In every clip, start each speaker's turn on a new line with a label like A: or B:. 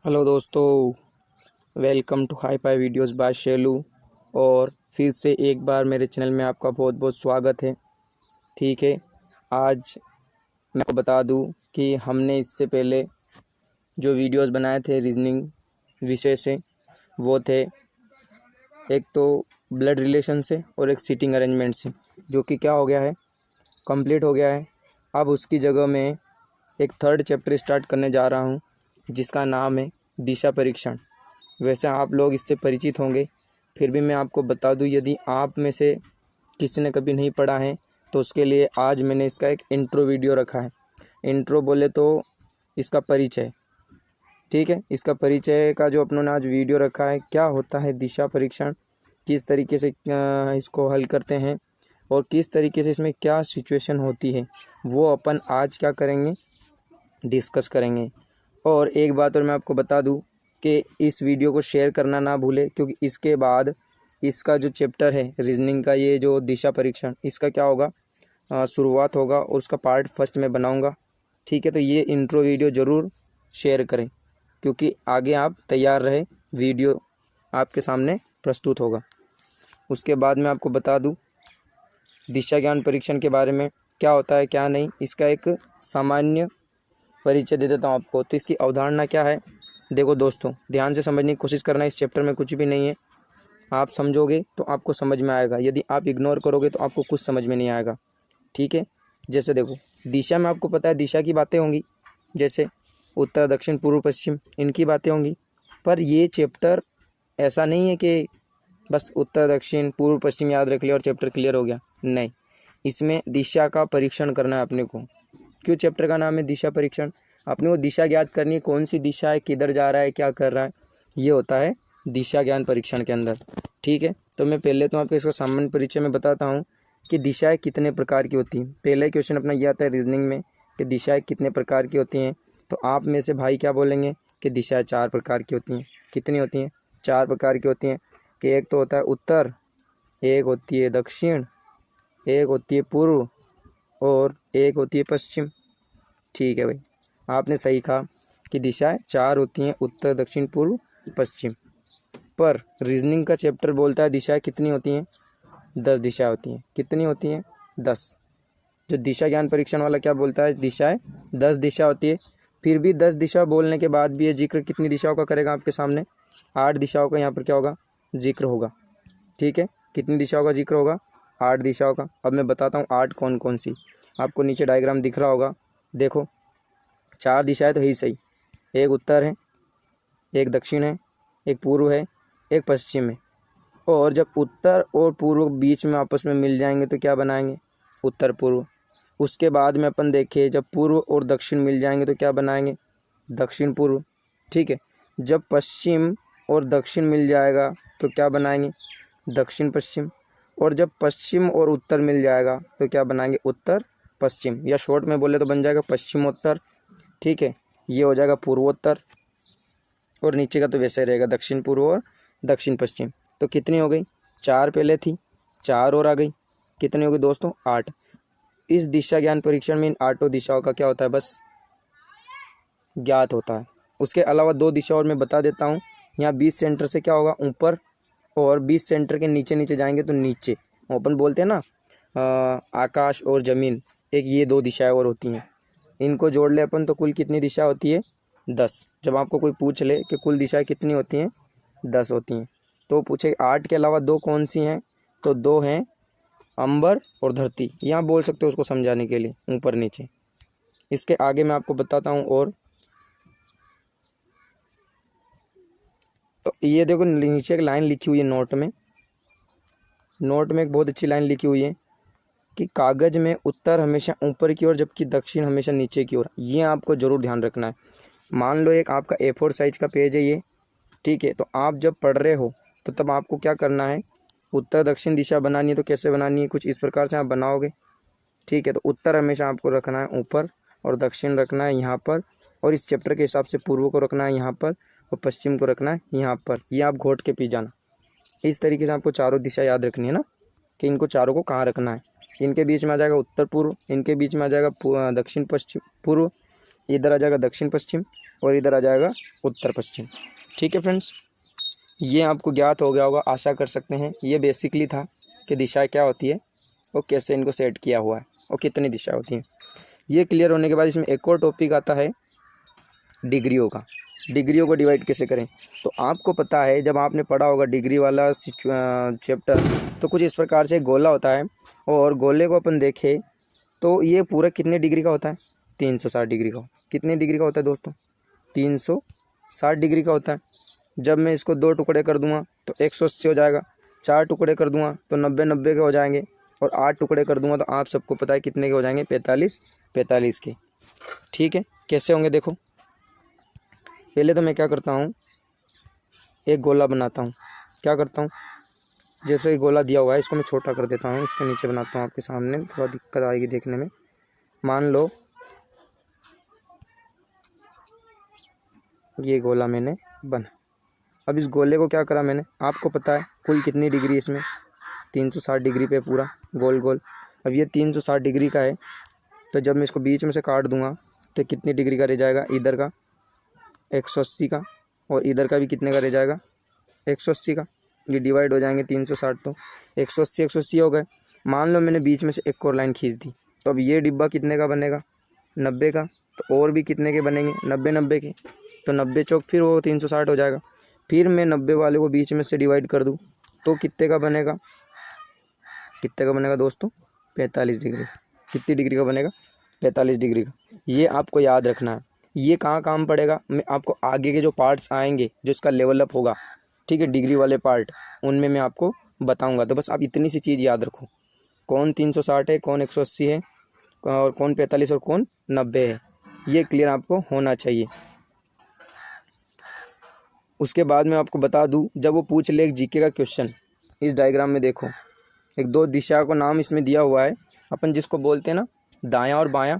A: Hello दोस्तों, welcome to hi fi videos by Shelu. और फिर से एक बार मेरे चैनल में आपका बहुत बहुत स्वागत है। ठीक है, आज मैं आपको बता दूं कि हमने इससे पहले जो वीडियोज़ बनाए थे रीजनिंग विषय से, वो थे एक तो ब्लड रिलेशन से और एक सीटिंग अरेंजमेंट से, जो कि क्या हो गया है, कंप्लीट हो गया है। अब उसकी जगह मैं एक थर्ड चैप्टर स्टार्ट करने जा रहा हूँ, जिसका नाम है दिशा परीक्षण। वैसे आप लोग इससे परिचित होंगे, फिर भी मैं आपको बता दूं, यदि आप में से किसी ने कभी नहीं पढ़ा है तो उसके लिए आज मैंने इसका एक इंट्रो वीडियो रखा है। इंट्रो बोले तो इसका परिचय, ठीक है। इसका परिचय का जो अपनों ने आज वीडियो रखा है, क्या होता है दिशा परीक्षण, किस तरीके से इसको हल करते हैं और किस तरीके से इसमें क्या सिचुएशन होती है, वो अपन आज क्या करेंगे, डिस्कस करेंगे। और एक बात और मैं आपको बता दूं कि इस वीडियो को शेयर करना ना भूले, क्योंकि इसके बाद इसका जो चैप्टर है रीजनिंग का, ये जो दिशा परीक्षण, इसका क्या होगा, शुरुआत होगा और उसका पार्ट फर्स्ट में बनाऊंगा। ठीक है, तो ये इंट्रो वीडियो ज़रूर शेयर करें, क्योंकि आगे आप तैयार रहे, वीडियो आपके सामने प्रस्तुत होगा। उसके बाद मैं आपको बता दूं दिशा ज्ञान परीक्षण के बारे में, क्या होता है क्या नहीं, इसका एक सामान्य परिचय दे देता हूँ आपको। तो इसकी अवधारणा क्या है, देखो दोस्तों, ध्यान से समझने की कोशिश करना। इस चैप्टर में कुछ भी नहीं है, आप समझोगे तो आपको समझ में आएगा, यदि आप इग्नोर करोगे तो आपको कुछ समझ में नहीं आएगा। ठीक है, जैसे देखो, दिशा में आपको पता है दिशा की बातें होंगी, जैसे उत्तर दक्षिण पूर्व पश्चिम, इनकी बातें होंगी। पर ये चैप्टर ऐसा नहीं है कि बस उत्तर दक्षिण पूर्व पश्चिम याद रख लिया और चैप्टर क्लियर हो गया, नहीं। इसमें दिशा का परीक्षण करना है अपने को। क्यों चैप्टर का नाम है दिशा परीक्षण, अपने को दिशा ज्ञात करनी है, कौन सी दिशा है, किधर जा रहा है, क्या कर रहा है, ये होता है दिशा ज्ञान परीक्षण के अंदर। ठीक है, तो मैं पहले तो आपको इसका सामान्य परिचय में बताता हूँ कि दिशाएं कितने प्रकार की होती हैं। पहले क्वेश्चन अपना यह आता है रीजनिंग में कि दिशाएं कितने प्रकार की होती हैं। तो आप में से भाई क्या बोलेंगे कि दिशाएं 4 प्रकार की होती हैं। कितनी होती हैं? 4 प्रकार की होती हैं। कि एक तो होता है उत्तर, एक होती है दक्षिण, एक होती है पूर्व और एक होती है पश्चिम। ठीक है भाई, आपने सही कहा कि दिशाएं 4 होती हैं, उत्तर दक्षिण पूर्व पश्चिम। पर रीजनिंग का चैप्टर बोलता है दिशाएं कितनी होती हैं? 10 दिशाएं होती हैं। कितनी होती हैं? 10। जो दिशा ज्ञान परीक्षण वाला क्या बोलता है, दिशाएं 10 दिशा होती है। फिर भी 10 दिशा बोलने के बाद भी ये जिक्र कितनी दिशाओं का करेगा आपके सामने? 8 दिशाओं का यहाँ पर क्या होगा, जिक्र होगा। ठीक है, कितनी दिशाओं का जिक्र होगा? 8 दिशाओं का। अब मैं बताता हूँ 8 कौन कौन सी। आपको नीचे डायग्राम दिख रहा होगा, देखो 4 दिशाएं तो ही सही, एक उत्तर है, एक दक्षिण है, एक पूर्व है, एक पश्चिम है। और जब उत्तर और पूर्व बीच में आपस में मिल जाएंगे तो क्या बनाएंगे? उत्तर पूर्व। उसके बाद में अपन देखें, जब पूर्व और दक्षिण मिल जाएंगे तो क्या बनाएंगे? दक्षिण पूर्व। ठीक है, जब पश्चिम और दक्षिण मिल जाएगा तो क्या बनाएंगे? दक्षिण पश्चिम। और जब पश्चिम और उत्तर मिल जाएगा तो क्या बनाएंगे? उत्तर पश्चिम, या शॉर्ट में बोले तो बन जाएगा पश्चिमोत्तर। ठीक है, ये हो जाएगा पूर्वोत्तर। और नीचे का तो वैसे ही रहेगा, दक्षिण पूर्व और दक्षिण पश्चिम। तो कितनी हो गई? 4 पहले थी, 4 और आ गई। कितनी हो गई दोस्तों? 8। इस दिशा ज्ञान परीक्षण में इन 8 दिशाओं का क्या होता है, बस ज्ञात होता है। उसके अलावा 2 दिशा और मैं बता देता हूँ। यहाँ 20 सेंटर से क्या होगा, ऊपर, और 20 सेंटर के नीचे नीचे जाएंगे तो नीचे। अपन बोलते हैं ना आकाश और ज़मीन, एक ये 2 दिशाएं और होती हैं। इनको जोड़ ले अपन तो कुल कितनी दिशा होती है? 10। जब आपको कोई पूछ ले कि कुल दिशाएं कितनी होती हैं, 10 होती हैं, तो पूछे 8 के अलावा 2 कौन सी हैं, तो 2 हैं अंबर और धरती। यहाँ बोल सकते हो उसको समझाने के लिए, ऊपर नीचे। इसके आगे मैं आपको बताता हूँ। और तो ये देखो, नीचे एक लाइन लिखी हुई है नोट में एक बहुत अच्छी लाइन लिखी हुई है कि कागज़ में उत्तर हमेशा ऊपर की ओर जबकि दक्षिण हमेशा नीचे की ओर। ये आपको ज़रूर ध्यान रखना है। मान लो एक आपका A4 साइज़ का पेज है ये, ठीक है। तो आप जब पढ़ रहे हो तो तब आपको क्या करना है, उत्तर दक्षिण दिशा बनानी है। तो कैसे बनानी है, कुछ इस प्रकार से आप बनाओगे। ठीक है, तो उत्तर हमेशा आपको रखना है ऊपर और दक्षिण रखना है यहाँ पर, और इस चैप्टर के हिसाब से पूर्व को रखना है यहाँ पर और पश्चिम को रखना है यहाँ पर। ये आप घोट के पी जाना। इस तरीके से आपको चारों दिशा याद रखनी है ना, कि इनको चारों को कहाँ रखना है। इनके बीच में आ जाएगा उत्तर पूर्व, इनके बीच में आ जाएगा दक्षिण पश्चिम पूर्व, इधर आ जाएगा दक्षिण पश्चिम और इधर आ जाएगा उत्तर पश्चिम। ठीक है फ्रेंड्स, ये आपको ज्ञात हो गया होगा, आशा कर सकते हैं। ये बेसिकली था कि दिशाएं क्या होती है और कैसे इनको सेट किया हुआ है और कितनी दिशाएं होती हैं। ये क्लियर होने के बाद इसमें एक और टॉपिक आता है डिग्रियों का। डिग्रियों को डिवाइड कैसे करें, तो आपको पता है जब आपने पढ़ा होगा डिग्री वाला चैप्टर, तो कुछ इस प्रकार से गोला होता है और गोले को अपन देखें तो ये पूरा कितने डिग्री का होता है, 360 डिग्री का। कितने डिग्री का होता है दोस्तों, 360 डिग्री का होता है। जब मैं इसको 2 टुकड़े कर दूंगा तो 180 हो जाएगा, 4 टुकड़े कर दूंगा तो 90 के हो जाएंगे, और 8 टुकड़े कर दूंगा तो आप सबको पता है कितने के हो जाएंगे, 45 के। ठीक है, कैसे होंगे देखो। पहले तो मैं क्या करता हूँ, एक गोला बनाता हूँ। क्या करता हूँ, जैसे गोला दिया हुआ है इसको मैं छोटा कर देता हूँ, इसके नीचे बनाता हूँ आपके सामने, थोड़ा दिक्कत आएगी देखने में। मान लो ये गोला मैंने बना। अब इस गोले को क्या करा मैंने, आपको पता है कुल कितनी डिग्री इसमें, 360 डिग्री पे पूरा गोल गोल। अब ये 360 डिग्री का है, तो जब मैं इसको बीच में से काट दूंगा तो कितनी डिग्री का रह जाएगा, इधर का 180 का, और इधर का भी कितने का रह जाएगा, 180 का। ये डिवाइड हो जाएंगे 360, तो 180 हो गए। मान लो मैंने बीच में से एक और लाइन खींच दी, तो अब ये डिब्बा कितने का बनेगा, 90 का। तो और भी कितने के बनेंगे, 90 के। तो 90 चौक फिर वो 360 हो जाएगा। फिर मैं 90 वाले को बीच में से डिवाइड कर दूँ तो कितने का बनेगा, कितने का बनेगा दोस्तों, 45 डिग्री। कितनी डिग्री का बनेगा, 45 डिग्री का। ये आपको याद रखना है। ये कहाँ काम पड़ेगा, मैं आपको आगे के जो पार्ट्स आएंगे जो इसका लेवल अप होगा, ठीक है, डिग्री वाले पार्ट, उनमें मैं आपको बताऊंगा। तो बस आप इतनी सी चीज़ याद रखो, कौन 360 है, कौन 180 है, और कौन 45 और कौन 90 है। ये क्लियर आपको होना चाहिए। उसके बाद मैं आपको बता दूं, जब वो पूछ ले एक जीके का क्वेश्चन, इस डायग्राम में देखो, एक 2 दिशा को नाम इसमें दिया हुआ है, अपन जिसको बोलते हैं ना दायां और बायां।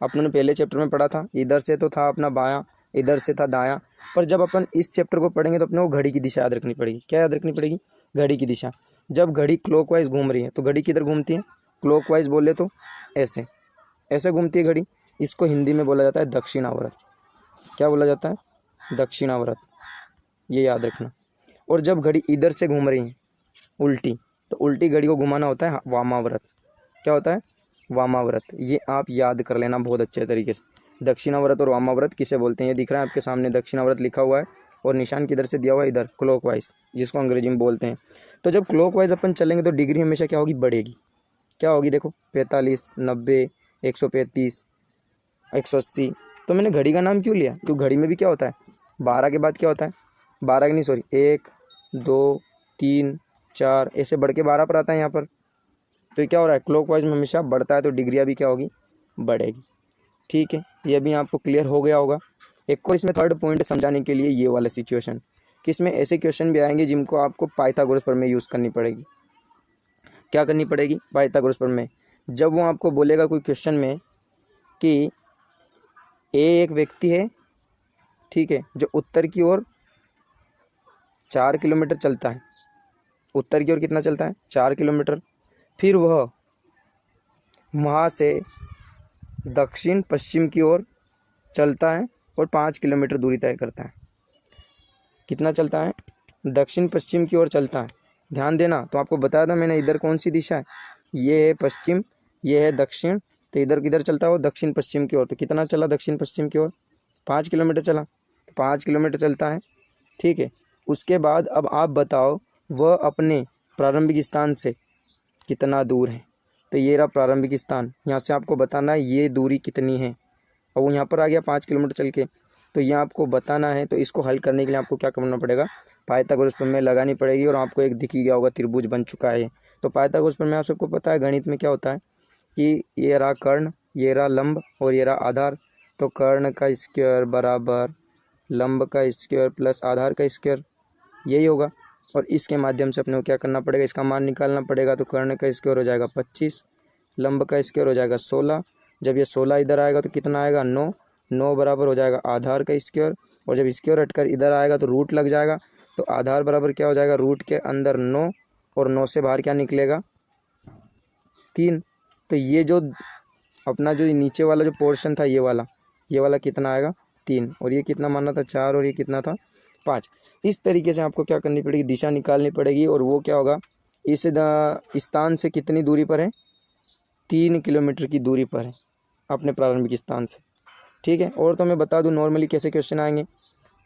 A: अपन ने पहले चैप्टर में पढ़ा था, इधर से तो था अपना बायां, इधर से था दायां। पर जब अपन इस चैप्टर को पढ़ेंगे तो अपने को घड़ी की दिशा याद रखनी पड़ेगी। क्या याद रखनी पड़ेगी, घड़ी की दिशा। जब घड़ी क्लॉकवाइज घूम रही है तो घड़ी किधर घूमती है, क्लॉकवाइज बोले तो ऐसे ऐसे घूमती है घड़ी। इसको हिंदी में बोला जाता है दक्षिणावर्त। क्या बोला जाता है, दक्षिणावर्त। ये याद रखना। और जब घड़ी इधर से घूम रही है उल्टी, तो उल्टी घड़ी को घुमाना होता है वामाव्रत। क्या होता है, वामाव्रत। ये आप याद कर लेना बहुत अच्छे तरीके से। दक्षिणाव्रत और वामाव्रत किसे बोलते हैं, ये दिख रहा है आपके सामने, दक्षिणाव्रत लिखा हुआ है और निशान किधर से दिया हुआ है, इधर क्लॉकवाइज, जिसको अंग्रेजी में बोलते हैं। तो जब क्लॉकवाइज अपन चलेंगे तो डिग्री हमेशा क्या होगी, बढ़ेगी। क्या होगी देखो, 45, 90, 135, 180। तो मैंने घड़ी का नाम क्यों लिया, क्योंकि घड़ी में भी क्या होता है, 12 के बाद क्या होता है, 12 की नहीं सॉरी 1, 2, 3, 4 ऐसे बढ़ के 12 पर आता है यहाँ पर। तो ये क्या हो रहा है, क्लॉकवाइज में हमेशा बढ़ता है, तो डिग्रियाँ भी क्या होगी, बढ़ेगी। ठीक है, ये भी आपको क्लियर हो गया होगा। एक और इसमें थर्ड पॉइंट समझाने के लिए ये वाला सिचुएशन, कि इसमें ऐसे क्वेश्चन भी आएंगे जिनको आपको पाइथागोरस प्रमेय यूज़ करनी पड़ेगी। क्या करनी पड़ेगी, पाइथागोरस प्रमेय। जब वो आपको बोलेगा कोई क्वेश्चन में कि एक व्यक्ति है, ठीक है, जो उत्तर की ओर 4 किलोमीटर चलता है, उत्तर की ओर कितना चलता है, 4 किलोमीटर। फिर वह वहाँ से दक्षिण पश्चिम की ओर चलता है और 5 किलोमीटर दूरी तय करता है। कितना चलता है, दक्षिण पश्चिम की ओर चलता है। ध्यान देना, तो आपको बताया था मैंने, इधर कौन सी दिशा है, ये है पश्चिम, ये है दक्षिण। तो इधर किधर चलता है वो, दक्षिण पश्चिम की ओर। तो कितना चला दक्षिण पश्चिम की ओर, 5 किलोमीटर चला। तो 5 किलोमीटर चलता है, ठीक है। उसके बाद अब आप बताओ वह अपने प्रारंभिक स्थान से कितना दूर है। तो ये रहा प्रारंभिक स्थान, यहाँ से आपको बताना है ये दूरी कितनी है, और वो यहाँ पर आ गया 5 किलोमीटर चल के। तो ये आपको बताना है, तो इसको हल करने के लिए आपको क्या करना पड़ेगा, पाइथागोरस प्रमेय लगानी पड़ेगी। और आपको एक दिख ही गया होगा, त्रिभुज बन चुका है। तो पाइथागोरस प्रमेय आप सबको पता है, गणित में क्या होता है कि ये रहा कर्ण, ये रहा लंब और ये रहा आधार। तो कर्ण का स्क्वायर बराबर लंब का स्क्वायर प्लस आधार का स्क्वायर, यही होगा। और इसके माध्यम से अपने को क्या करना पड़ेगा, इसका मान निकालना पड़ेगा। तो कर्ण का स्क्वायर हो जाएगा 25, लंब का स्क्वायर हो जाएगा 16। जब ये 16 इधर आएगा तो कितना आएगा, 9। 9 बराबर हो जाएगा आधार का स्क्वायर, और जब स्क्वायर हटकर इधर आएगा तो रूट लग जाएगा। तो आधार बराबर क्या हो जाएगा, रूट के अंदर 9, और 9 से बाहर क्या निकलेगा, 3। तो ये जो अपना जो नीचे वाला जो पोर्शन था ये वाला, ये वाला कितना आएगा 3, और ये कितना माना था 4, और ये कितना था 5। इस तरीके से आपको क्या करनी पड़ेगी, दिशा निकालनी पड़ेगी, और वो क्या होगा, इस स्थान से कितनी दूरी पर है, 3 किलोमीटर की दूरी पर है अपने प्रारंभिक स्थान से। ठीक है। और तो मैं बता दूं नॉर्मली कैसे क्वेश्चन आएंगे,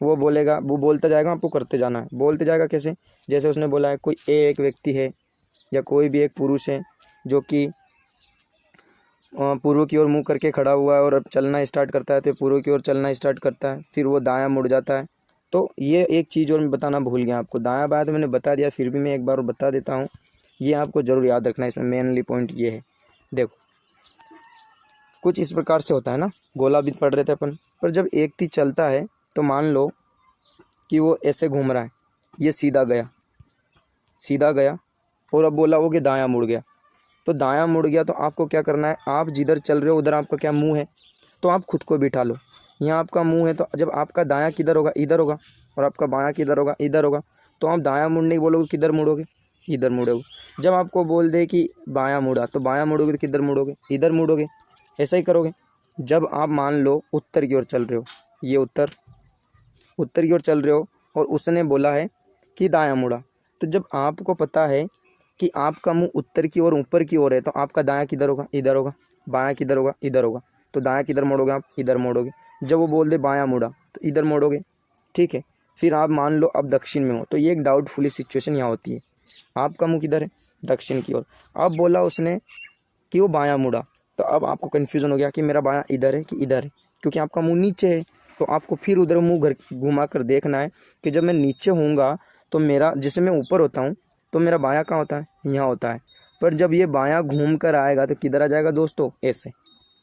A: वो बोलेगा, वो बोलता जाएगा, आपको करते जाना है। बोलते जाएगा कैसे, जैसे उसने बोला है कोई एक व्यक्ति है या कोई भी एक पुरुष है जो कि पूर्व की ओर मुंह करके खड़ा हुआ है और अब चलना स्टार्ट करता है, तो पूर्व की ओर चलना स्टार्ट करता है, फिर वो दायां मुड़ जाता है। तो ये एक चीज़ और मैं बताना भूल गया आपको, दायां बायां तो मैंने बता दिया, फिर भी मैं एक बार और बता देता हूँ, ये आपको ज़रूर याद रखना है। इसमें मेनली पॉइंट ये है, देखो कुछ इस प्रकार से होता है ना, गोला भी पढ़ रहे थे अपन, पर जब एक तीर चलता है तो मान लो कि वो ऐसे घूम रहा है, ये सीधा गया और अब बोला वो कि दायां मुड़ गया। तो दायां मुड़ गया तो आपको क्या करना है, आप जिधर चल रहे हो उधर आपका क्या मुंह है, तो आप खुद को बिठा लो, यहाँ आपका मुंह है, तो जब आपका दायां किधर होगा, इधर होगा, और आपका बायां किधर होगा, इधर होगा, तो आप दायां मुड़ने की बोलोगे, किधर मुड़ोगे, इधर मुड़ोगे। जब आपको बोल दे कि बायां मुड़ा, तो बायां मुड़ोगे तो किधर मुड़ोगे, इधर मुड़ोगे, ऐसा ही करोगे। जब आप मान लो उत्तर की ओर चल रहे हो, ये उत्तर की ओर चल रहे हो और उसने बोला है कि दायां मुड़ा, तो जब आपको पता है कि आपका मुंह उत्तर की ओर ऊपर की ओर है, तो आपका दायां किधर होगा, इधर होगा, बायां किधर होगा, इधर होगा, तो दायां किधर मोड़ोगे आप, इधर मोड़ोगे। जब वो बोल दे बायां मुड़ा, तो इधर मोड़ोगे। ठीक है। फिर आप मान लो अब दक्षिण में हो, तो ये एक डाउटफुली सिचुएशन यहाँ होती है, आपका मुंह किधर है, दक्षिण की ओर। अब बोला उसने कि वो बायां मुड़ा, तो अब आपको कन्फ्यूज़न हो गया कि मेरा बायां इधर है कि इधर है, क्योंकि आपका मुंह नीचे है, तो आपको फिर उधर मुंह घर घुमा कर देखना है कि जब मैं नीचे होऊंगा तो मेरा, जैसे मैं ऊपर होता हूँ तो मेरा बायां कहाँ होता है, यहाँ होता है, पर जब ये बायां घूम कर आएगा तो किधर आ जाएगा दोस्तों, ऐसे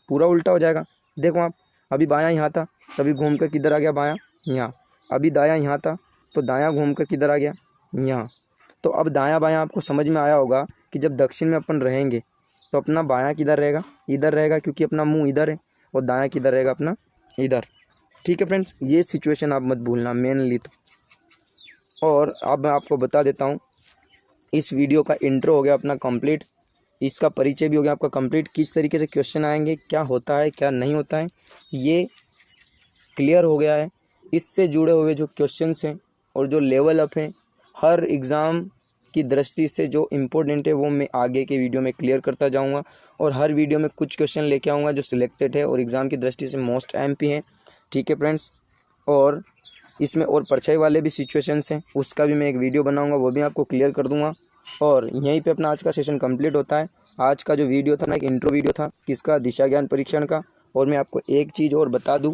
A: पूरा उल्टा हो जाएगा। देखो आप, अभी बायां यहाँ था, तभी घूम कर किधर आ गया, बायां यहाँ। अभी दायां यहाँ था, तो दायां घूम कर किधर आ गया, यहाँ। तो अब दायां बायां आपको समझ में आया होगा कि जब दक्षिण में अपन रहेंगे तो अपना बायां किधर रहेगा, इधर रहेगा, क्योंकि अपना मुंह इधर है, और दायां किधर रहेगा, अपना इधर। ठीक है फ्रेंड्स, ये सिचुएशन आप मत भूलना मेनली तो। और अब मैं आपको बता देता हूँ, इस वीडियो का इंट्रो हो गया अपना कंप्लीट, इसका परिचय भी हो गया आपका कंप्लीट, किस तरीके से क्वेश्चन आएंगे, क्या होता है क्या नहीं होता है, ये क्लियर हो गया है। इससे जुड़े हुए जो क्वेश्चंस हैं और जो लेवल अप हैं, हर एग्ज़ाम की दृष्टि से जो इम्पोर्टेंट है वो मैं आगे के वीडियो में क्लियर करता जाऊंगा, और हर वीडियो में कुछ क्वेश्चन लेके आऊँगा जो सिलेक्टेड है और एग्ज़ाम की दृष्टि से मोस्ट एमपी हैं। ठीक है फ्रेंड्स, और इसमें और परछाई वाले भी सिचुएशंस हैं, उसका भी मैं एक वीडियो बनाऊंगा, वो भी आपको क्लियर कर दूंगा। और यहीं पे अपना आज का सेशन कंप्लीट होता है। आज का जो वीडियो था ना, एक इंट्रो वीडियो था किसका, दिशा ज्ञान परीक्षण का। और मैं आपको एक चीज़ और बता दूं,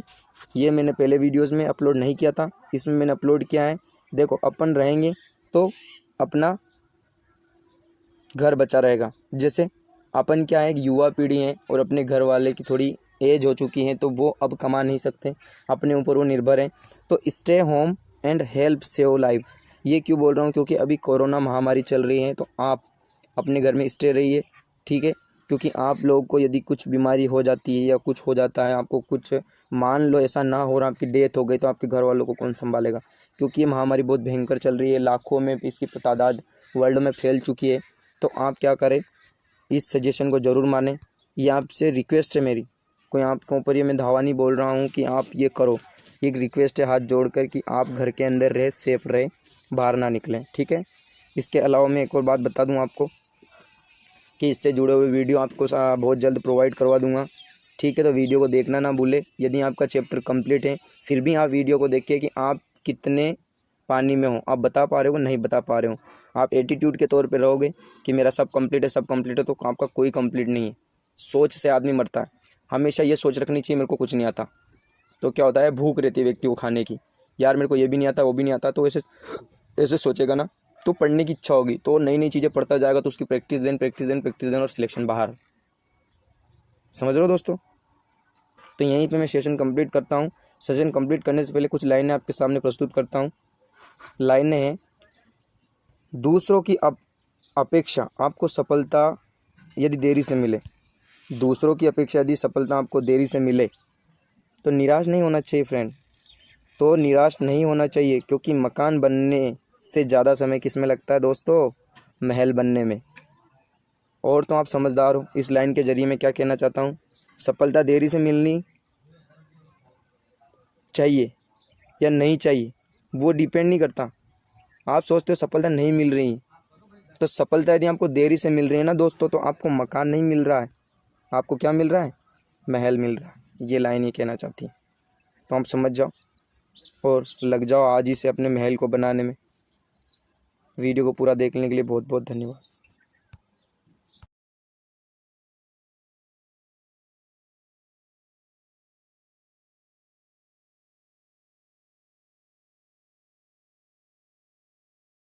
A: ये मैंने पहले वीडियोज़ में अपलोड नहीं किया था, इसमें मैंने अपलोड किया है। देखो अपन रहेंगे तो अपना घर बचा रहेगा। जैसे अपन क्या है, एक युवा पीढ़ी है और अपने घर वाले की थोड़ी एज हो चुकी है, तो वो अब कमा नहीं सकते, अपने ऊपर वो निर्भर हैं। तो stay home and help save life, ये क्यों बोल रहा हूँ, क्योंकि अभी कोरोना महामारी चल रही है, तो आप अपने घर में स्टे रहिए। ठीक है, क्योंकि आप लोग को यदि कुछ बीमारी हो जाती है या कुछ हो जाता है, आपको कुछ मान लो ऐसा ना हो और आपकी डेथ हो गई, तो आपके घर वालों को कौन संभालेगा, क्योंकि ये महामारी बहुत भयंकर चल रही है, लाखों में इसकी तादाद वर्ल्ड में फैल चुकी है। तो आप क्या करें, इस सजेशन को ज़रूर मानें, ये आपसे रिक्वेस्ट है मेरी, कोई आपके ऊपर ये मैं धावा नहीं बोल रहा हूँ कि आप ये करो, एक रिक्वेस्ट है हाथ जोड़कर कि आप घर के अंदर रहे, सेफ रहे, बाहर ना निकलें। ठीक है। इसके अलावा मैं एक और बात बता दूँ आपको कि इससे जुड़े हुए वीडियो आपको बहुत जल्द प्रोवाइड करवा दूँगा। ठीक है, तो वीडियो को देखना ना भूले। यदि आपका चैप्टर कंप्लीट है फिर भी आप वीडियो को देखिए कि आप कितने पानी में हो, आप बता पा रहे हो नहीं बता पा रहे हो। आप एटीट्यूड के तौर पे रहोगे कि मेरा सब कंप्लीट है सब कंप्लीट है, तो आपका कोई कंप्लीट नहीं है। सोच से आदमी मरता है, हमेशा ये सोच रखनी चाहिए मेरे को कुछ नहीं आता। तो क्या होता है, भूख रहती है व्यक्ति को खाने की, यार मेरे को ये भी नहीं आता वो भी नहीं आता, तो ऐसे सोचेगा ना, तो पढ़ने की इच्छा होगी, तो नई नई चीज़ें पढ़ता जाएगा, तो उसकी प्रैक्टिस देन और सिलेक्शन बाहर। समझ रहे हो दोस्तों। तो यहीं पे मैं सेशन कंप्लीट करता हूँ। सेशन कंप्लीट करने से पहले कुछ लाइनें आपके सामने प्रस्तुत करता हूँ। लाइनें हैं, दूसरों की अपेक्षा आपको सफलता यदि देरी से मिले, दूसरों की अपेक्षा यदि सफलता आपको देरी से मिले तो निराश नहीं होना चाहिए फ्रेंड, तो निराश नहीं होना चाहिए, क्योंकि मकान बनने से ज़्यादा समय किस में लगता है दोस्तों, महल बनने में। और तो आप समझदार हो, इस लाइन के जरिए मैं क्या कहना चाहता हूँ, सफलता देरी से मिलनी चाहिए या नहीं चाहिए वो डिपेंड नहीं करता। आप सोचते हो सफलता नहीं मिल रही, तो सफलता यदि आपको देरी से मिल रही है ना दोस्तों, तो आपको मकान नहीं मिल रहा है, आपको क्या मिल रहा है? महल मिल रहा है। ये लाइन ही कहना चाहती है। तो आप समझ जाओ और लग जाओ आज ही से अपने महल को बनाने में। वीडियो को पूरा देखने के लिए बहुत बहुत धन्यवाद।